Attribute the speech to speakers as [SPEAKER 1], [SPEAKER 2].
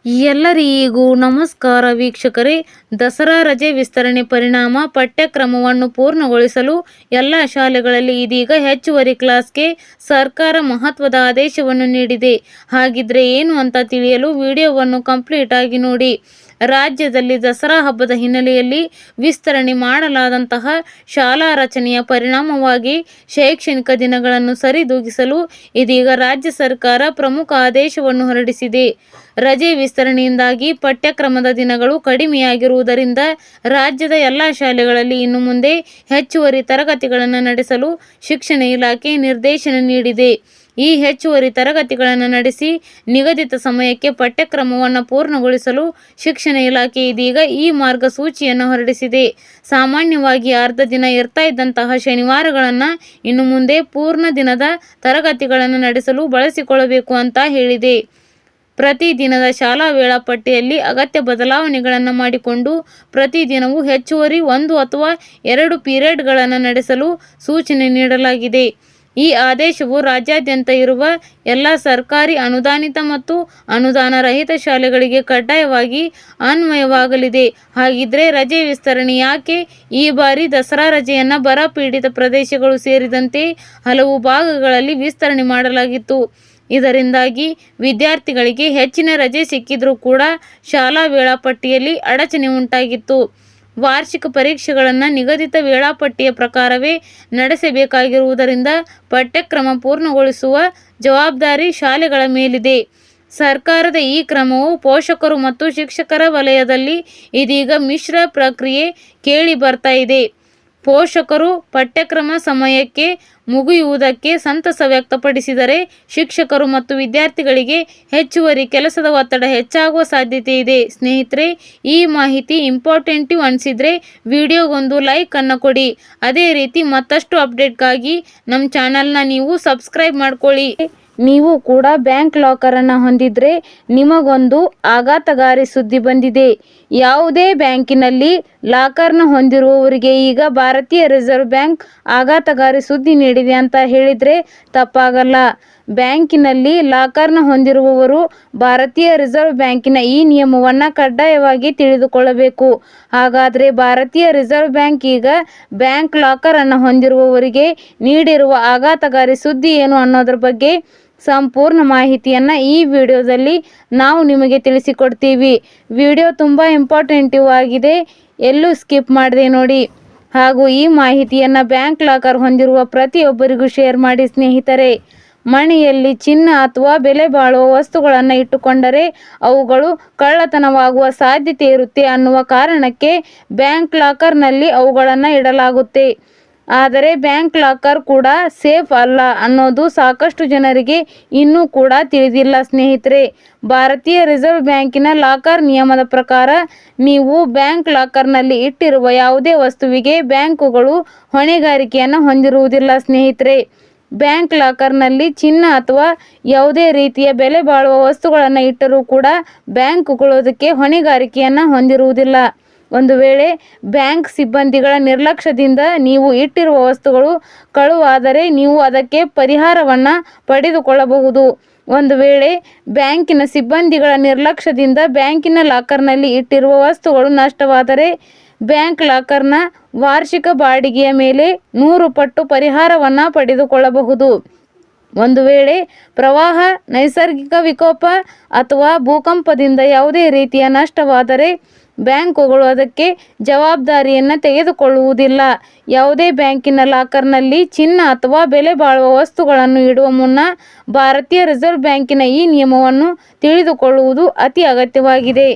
[SPEAKER 1] ಎಲ್ಲರಿಗೂ ನಮಸ್ಕಾರ ವೀಕ್ಷಕರೇ. ದಸರಾ ರಜೆ ವಿಸ್ತರಣೆ ಪರಿಣಾಮ ಪಠ್ಯಕ್ರಮವನ್ನು ಪೂರ್ಣಗೊಳಿಸಲು ಎಲ್ಲ ಶಾಲೆಗಳಲ್ಲಿ ಇದೀಗ ಹೆಚ್ಚುವರಿ ಕ್ಲಾಸ್ಗೆ ಸರ್ಕಾರ ಮಹತ್ವದ ಆದೇಶವನ್ನು ನೀಡಿದೆ. ಹಾಗಿದ್ರೆ ಏನು ಅಂತ ತಿಳಿಯಲು ವಿಡಿಯೋವನ್ನು ಕಂಪ್ಲೀಟ್ ಆಗಿ ನೋಡಿ. ರಾಜ್ಯದಲ್ಲಿ ದಸರಾ ಹಬ್ಬದ ಹಿನ್ನೆಲೆಯಲ್ಲಿ ವಿಸ್ತರಣೆ ಮಾಡಲಾದಂತಹ ಶಾಲಾ ರಚನೆಯ ಪರಿಣಾಮವಾಗಿ ಶೈಕ್ಷಣಿಕ ದಿನಗಳನ್ನು ಸರಿದೂಗಿಸಲು ಇದೀಗ ರಾಜ್ಯ ಸರ್ಕಾರ ಪ್ರಮುಖ ಆದೇಶವನ್ನು ಹೊರಡಿಸಿದೆ. ರಜೆ ವಿಸ್ತರಣೆಯಿಂದಾಗಿ ಪಠ್ಯಕ್ರಮದ ದಿನಗಳು ಕಡಿಮೆಯಾಗಿರುವುದರಿಂದ ರಾಜ್ಯದ ಎಲ್ಲ ಶಾಲೆಗಳಲ್ಲಿ ಇನ್ನು ಮುಂದೆ ಹೆಚ್ಚುವರಿ ತರಗತಿಗಳನ್ನು ನಡೆಸಲು ಶಿಕ್ಷಣ ಇಲಾಖೆ ನಿರ್ದೇಶನ ನೀಡಿದೆ. ಈ ಹೆಚ್ಚುವರಿ ತರಗತಿಗಳನ್ನು ನಡೆಸಿ ನಿಗದಿತ ಸಮಯಕ್ಕೆ ಪಠ್ಯಕ್ರಮವನ್ನು ಪೂರ್ಣಗೊಳಿಸಲು ಶಿಕ್ಷಣ ಇಲಾಖೆ ಇದೀಗ ಈ ಮಾರ್ಗಸೂಚಿಯನ್ನು ಹೊರಡಿಸಿದೆ. ಸಾಮಾನ್ಯವಾಗಿ ಅರ್ಧ ದಿನ ಇರ್ತಾ ಇದ್ದಂತಹ ಶನಿವಾರಗಳನ್ನು ಇನ್ನು ಮುಂದೆ ಪೂರ್ಣ ದಿನದ ತರಗತಿಗಳನ್ನು ನಡೆಸಲು ಬಳಸಿಕೊಳ್ಳಬೇಕು ಅಂತ ಹೇಳಿದೆ. ಪ್ರತಿದಿನದ ಶಾಲಾ ವೇಳಾಪಟ್ಟಿಯಲ್ಲಿ ಅಗತ್ಯ ಬದಲಾವಣೆಗಳನ್ನು ಮಾಡಿಕೊಂಡು ಪ್ರತಿದಿನವೂ ಹೆಚ್ಚುವರಿ 1 ಅಥವಾ 2 ಪೀರಿಯಡ್ಗಳನ್ನು ನಡೆಸಲು ಸೂಚನೆ ನೀಡಲಾಗಿದೆ. ಈ ಆದೇಶವು ರಾಜ್ಯಾದ್ಯಂತ ಇರುವ ಎಲ್ಲ ಸರ್ಕಾರಿ ಅನುದಾನಿತ ಮತ್ತು ಅನುದಾನ ರಹಿತ ಶಾಲೆಗಳಿಗೆ ಕಡ್ಡಾಯವಾಗಿ ಅನ್ವಯವಾಗಲಿದೆ. ಹಾಗಿದ್ರೆ ರಜೆ ವಿಸ್ತರಣೆ ಯಾಕೆ? ಈ ಬಾರಿ ದಸರಾ ರಜೆಯನ್ನು ಬರ ಪೀಡಿತ ಪ್ರದೇಶಗಳು ಸೇರಿದಂತೆ ಹಲವು ಭಾಗಗಳಲ್ಲಿ ವಿಸ್ತರಣೆ ಮಾಡಲಾಗಿತ್ತು. ಇದರಿಂದಾಗಿ ವಿದ್ಯಾರ್ಥಿಗಳಿಗೆ ಹೆಚ್ಚಿನ ರಜೆ ಸಿಕ್ಕಿದ್ರೂ ಕೂಡ ಶಾಲಾ ವೇಳಾಪಟ್ಟಿಯಲ್ಲಿ ಅಡಚಣೆ ಉಂಟಾಗಿತ್ತು. ವಾರ್ಷಿಕ ಪರೀಕ್ಷೆಗಳನ್ನು ನಿಗದಿತ ವೇಳಾಪಟ್ಟಿಯ ಪ್ರಕಾರವೇ ನಡೆಸಬೇಕಾಗಿರುವುದರಿಂದ ಪಠ್ಯಕ್ರಮ ಪೂರ್ಣಗೊಳಿಸುವ ಜವಾಬ್ದಾರಿ ಶಾಲೆಗಳ ಮೇಲಿದೆ. ಸರ್ಕಾರದ ಈ ಕ್ರಮವು ಪೋಷಕರು ಮತ್ತು ಶಿಕ್ಷಕರ ವಲಯದಲ್ಲಿ ಇದೀಗ ಮಿಶ್ರ ಪ್ರತಿಕ್ರಿಯೆ ಕೇಳಿ ಬರ್ತಾ ಇದೆ. ಪೋಷಕರು ಪಠ್ಯಕ್ರಮ ಸಮಯಕ್ಕೆ ಮುಗಿಯುವುದಕ್ಕೆ ಸಂತಸ ವ್ಯಕ್ತಪಡಿಸಿದರೆ, ಶಿಕ್ಷಕರು ಮತ್ತು ವಿದ್ಯಾರ್ಥಿಗಳಿಗೆ ಹೆಚ್ಚುವರಿ ಕೆಲಸದ ಒತ್ತಡ ಹೆಚ್ಚಾಗುವ ಸಾಧ್ಯತೆ ಇದೆ. ಸ್ನೇಹಿತರೆ, ಈ ಮಾಹಿತಿ ಇಂಪಾರ್ಟೆಂಟಿವ್ ಅನಿಸಿದರೆ ವಿಡಿಯೋಗೊಂದು ಲೈಕ್ ಅನ್ನು ಕೊಡಿ. ಅದೇ ರೀತಿ ಮತ್ತಷ್ಟು ಅಪ್ಡೇಟ್ಗಾಗಿ ನಮ್ಮ ಚಾನಲ್ನ ನೀವು ಸಬ್ಸ್ಕ್ರೈಬ್ ಮಾಡ್ಕೊಳ್ಳಿ. ನೀವು ಕೂಡ ಬ್ಯಾಂಕ್ ಲಾಕರನ್ನು ಹೊಂದಿದ್ರೆ ನಿಮಗೊಂದು ಆಘಾತಕಾರಿ ಸುದ್ದಿ ಬಂದಿದೆ. ಯಾವುದೇ ಬ್ಯಾಂಕಿನಲ್ಲಿ ಲಾಕರ್ನ ಹೊಂದಿರುವವರಿಗೆ ಈಗ ಭಾರತೀಯ ರಿಸರ್ವ್ ಬ್ಯಾಂಕ್ ಆಘಾತಕಾರಿ ಸುದ್ದಿ ನೀಡಿದೆ ಅಂತ ಹೇಳಿದರೆ ತಪ್ಪಾಗಲ್ಲ. ಬ್ಯಾಂಕಿನಲ್ಲಿ ಲಾಕರ್ನ ಹೊಂದಿರುವವರು ಭಾರತೀಯ ರಿಸರ್ವ್ ಬ್ಯಾಂಕಿನ ಈ ನಿಯಮವನ್ನು ಕಡ್ಡಾಯವಾಗಿ ತಿಳಿದುಕೊಳ್ಳಬೇಕು. ಹಾಗಾದರೆ ಭಾರತೀಯ ರಿಸರ್ವ್ ಬ್ಯಾಂಕ್ ಈಗ ಬ್ಯಾಂಕ್ ಲಾಕರನ್ನು ಹೊಂದಿರುವವರಿಗೆ ನೀಡಿರುವ ಆಘಾತಕಾರಿ ಸುದ್ದಿ ಏನು ಅನ್ನೋದ್ರ ಬಗ್ಗೆ ಸಂಪೂರ್ಣ ಮಾಹಿತಿಯನ್ನು ಈ ವಿಡಿಯೋದಲ್ಲಿ ನಾವು ನಿಮಗೆ ತಿಳಿಸಿಕೊಡ್ತೀವಿ. ವಿಡಿಯೋ ತುಂಬ ಇಂಪಾರ್ಟೆಂಟಿವ್ ಆಗಿದೆ, ಎಲ್ಲೂ ಸ್ಕಿಪ್ ಮಾಡದೆ ನೋಡಿ. ಹಾಗೂ ಈ ಮಾಹಿತಿಯನ್ನು ಬ್ಯಾಂಕ್ ಲಾಕರ್ ಹೊಂದಿರುವ ಪ್ರತಿಯೊಬ್ಬರಿಗೂ ಶೇರ್ ಮಾಡಿ ಸ್ನೇಹಿತರೆ. ಮನೆಯಲ್ಲಿ ಚಿನ್ನ ಅಥವಾ ಬೆಲೆ ಬಾಳುವ ವಸ್ತುಗಳನ್ನು ಇಟ್ಟುಕೊಂಡರೆ ಅವುಗಳು ಕಳ್ಳತನವಾಗುವ ಸಾಧ್ಯತೆ ಇರುತ್ತೆ ಅನ್ನುವ ಕಾರಣಕ್ಕೆ ಬ್ಯಾಂಕ್ ಲಾಕರ್ನಲ್ಲಿ ಅವುಗಳನ್ನು ಇಡಲಾಗುತ್ತೆ. ಆದರೆ ಬ್ಯಾಂಕ್ ಲಾಕರ್ ಕೂಡ ಸೇಫ್ ಅಲ್ಲ ಅನ್ನೋದು ಸಾಕಷ್ಟು ಜನರಿಗೆ ಇನ್ನೂ ಕೂಡ ತಿಳಿದಿಲ್ಲ ಸ್ನೇಹಿತರೆ. ಭಾರತೀಯ ರಿಸರ್ವ್ ಬ್ಯಾಂಕಿನ ಲಾಕರ್ ನಿಯಮದ ಪ್ರಕಾರ ನೀವು ಬ್ಯಾಂಕ್ ಲಾಕರ್ನಲ್ಲಿ ಇಟ್ಟಿರುವ ಯಾವುದೇ ವಸ್ತುವಿಗೆ ಬ್ಯಾಂಕುಗಳು ಹೊಣೆಗಾರಿಕೆಯನ್ನು ಹೊಂದಿರುವುದಿಲ್ಲ ಸ್ನೇಹಿತರೆ. ಬ್ಯಾಂಕ್ ಲಾಕರ್ನಲ್ಲಿ ಚಿನ್ನ ಅಥವಾ ಯಾವುದೇ ರೀತಿಯ ಬೆಲೆ ಬಾಳುವ ವಸ್ತುಗಳನ್ನು ಇಟ್ಟರೂ ಕೂಡ ಬ್ಯಾಂಕುಗಳು ಅದಕ್ಕೆ ಹೊಣೆಗಾರಿಕೆಯನ್ನು ಹೊಂದಿರುವುದಿಲ್ಲ. ಒಂದು ವೇಳೆ ಬ್ಯಾಂಕ್ ಸಿಬ್ಬಂದಿಗಳ ನಿರ್ಲಕ್ಷ್ಯದಿಂದ ನೀವು ಇಟ್ಟಿರುವ ವಸ್ತುಗಳು ಕಳುವಾದರೆ ನೀವು ಅದಕ್ಕೆ ಪರಿಹಾರವನ್ನು ಪಡೆದುಕೊಳ್ಳಬಹುದು. ಒಂದು ವೇಳೆ ಬ್ಯಾಂಕಿನ ಸಿಬ್ಬಂದಿಗಳ ನಿರ್ಲಕ್ಷ್ಯದಿಂದ ಬ್ಯಾಂಕಿನ ಲಾಕರ್ನಲ್ಲಿ ಇಟ್ಟಿರುವ ವಸ್ತುಗಳು ನಷ್ಟವಾದರೆ ಬ್ಯಾಂಕ್ ಲಾಕರ್ನ ವಾರ್ಷಿಕ ಬಾಡಿಗೆಯ ಮೇಲೆ 100 ಪಟ್ಟು ಪರಿಹಾರವನ್ನು ಪಡೆದುಕೊಳ್ಳಬಹುದು. ಒಂದು ವೇಳೆ ಪ್ರವಾಹ, ನೈಸರ್ಗಿಕ ವಿಕೋಪ ಅಥವಾ ಭೂಕಂಪದಿಂದ ಯಾವುದೇ ರೀತಿಯ ನಷ್ಟವಾದರೆ ಬ್ಯಾಂಕುಗಳು ಅದಕ್ಕೆ ಜವಾಬ್ದಾರಿಯನ್ನು ತೆಗೆದುಕೊಳ್ಳುವುದಿಲ್ಲ. ಯಾವುದೇ ಬ್ಯಾಂಕಿನ ಲಾಕರ್ನಲ್ಲಿ ಚಿನ್ನ ಅಥವಾ ಬೆಲೆ ಬಾಳುವ ವಸ್ತುಗಳನ್ನು ಇಡುವ ಮುನ್ನ ಭಾರತೀಯ ರಿಸರ್ವ್ ಬ್ಯಾಂಕಿನ ಈ ನಿಯಮವನ್ನು ತಿಳಿದುಕೊಳ್ಳುವುದು ಅತಿ ಅಗತ್ಯವಾಗಿದೆ.